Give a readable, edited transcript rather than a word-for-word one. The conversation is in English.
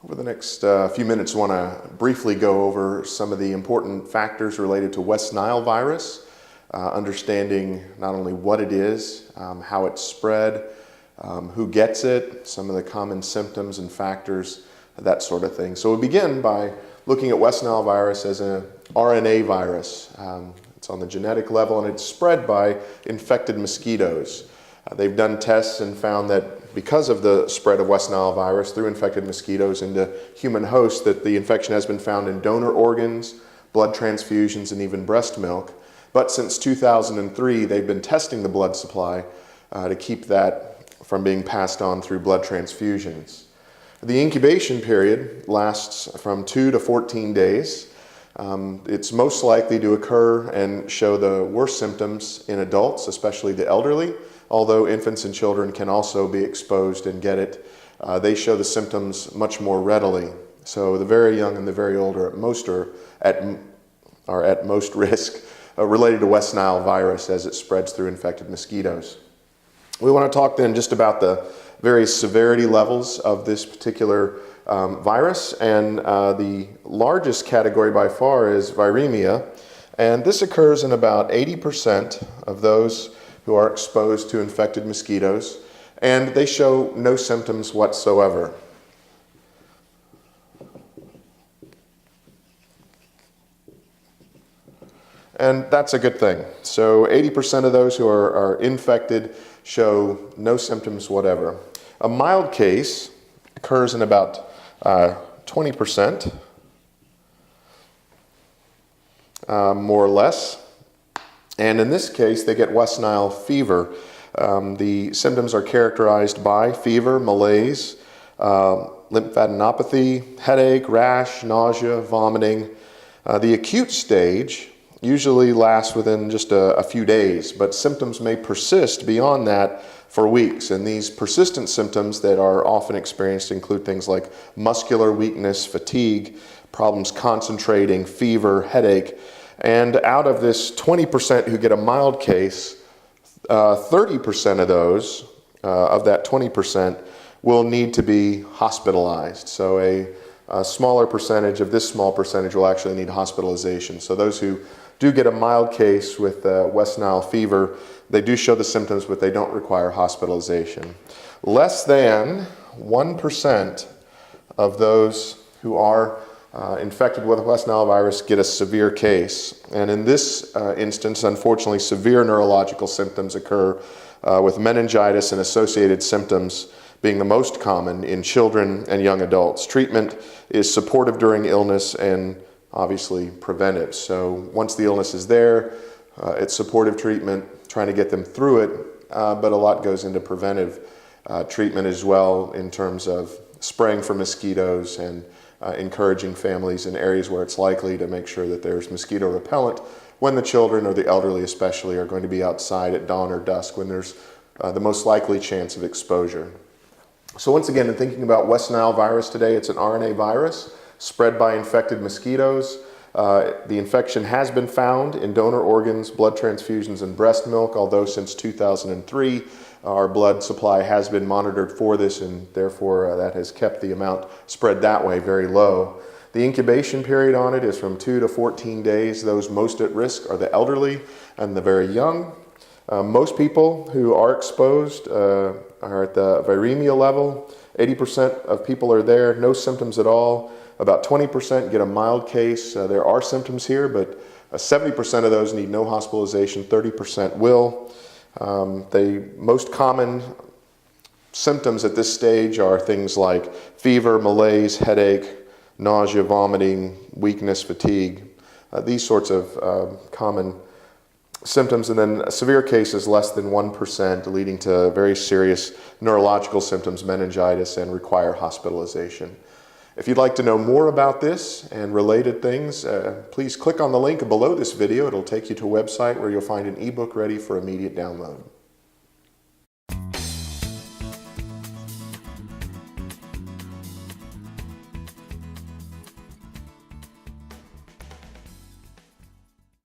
Over the next few minutes, I want to briefly go over some of the important factors related to West Nile virus, understanding not only what it is, how it's spread, who gets it, some of the common symptoms and factors, that sort of thing. So we'll begin by looking at West Nile virus as an RNA virus. It's on the genetic level and it's spread by infected mosquitoes. They've done tests and found that because of the spread of West Nile virus through infected mosquitoes into human hosts, that the infection has been found in donor organs, blood transfusions, and even breast milk. But since 2003, they've been testing the blood supply to keep that from being passed on through blood transfusions. The incubation period lasts from 2 to 14 days. It's most likely to occur and show the worst symptoms in adults, especially the elderly, although infants and children can also be exposed and get it. They show the symptoms much more readily. So the very young and the very old are at most risk related to West Nile virus as it spreads through infected mosquitoes. We want to talk then just about the various severity levels of this particular virus, and the largest category by far is viremia, and this occurs in about 80% of those who are exposed to infected mosquitoes, and they show no symptoms whatsoever. And that's a good thing. So 80% of those who are infected show no symptoms whatever. A mild case occurs in about 20%, more or less. And in this case, they get West Nile fever. The symptoms are characterized by fever, malaise, lymphadenopathy, headache, rash, nausea, vomiting. The acute stage usually lasts within just a few days, but symptoms may persist beyond that for weeks. And these persistent symptoms that are often experienced include things like muscular weakness, fatigue, problems concentrating, fever, headache. And out of this 20% who get a mild case, 30% of those, of that 20%, will need to be hospitalized. So a smaller percentage of this small percentage will actually need hospitalization. So those who do get a mild case with West Nile fever, they do show the symptoms, but they don't require hospitalization. Less than 1% of those who are infected with West Nile virus get a severe case. And in this instance, unfortunately, severe neurological symptoms occur with meningitis and associated symptoms being the most common in children and young adults. Treatment is supportive during illness and obviously preventive. So once the illness is there, it's supportive treatment, trying to get them through it, but a lot goes into preventive treatment as well in terms of spraying for mosquitoes and encouraging families in areas where it's likely to make sure that there's mosquito repellent when the children or the elderly especially are going to be outside at dawn or dusk when there's the most likely chance of exposure. So once again, in thinking about West Nile virus today, it's an RNA virus spread by infected mosquitoes. The infection has been found in donor organs, blood transfusions, and breast milk, although since 2003, our blood supply has been monitored for this, and therefore that has kept the amount spread that way very low. The incubation period on it is from 2 to 14 days. Those most at risk are the elderly and the very young. Most people who are exposed are at the viremia level. 80% of people are there, no symptoms at all. About 20% get a mild case. There are symptoms here, but 70% of those need no hospitalization, 30% will. The most common symptoms at this stage are things like fever, malaise, headache, nausea, vomiting, weakness, fatigue, these sorts of common symptoms. And then severe cases, less than 1%, leading to very serious neurological symptoms, meningitis, and require hospitalization. If you'd like to know more about this and related things, please click on the link below this video. It'll take you to a website where you'll find an ebook ready for immediate download.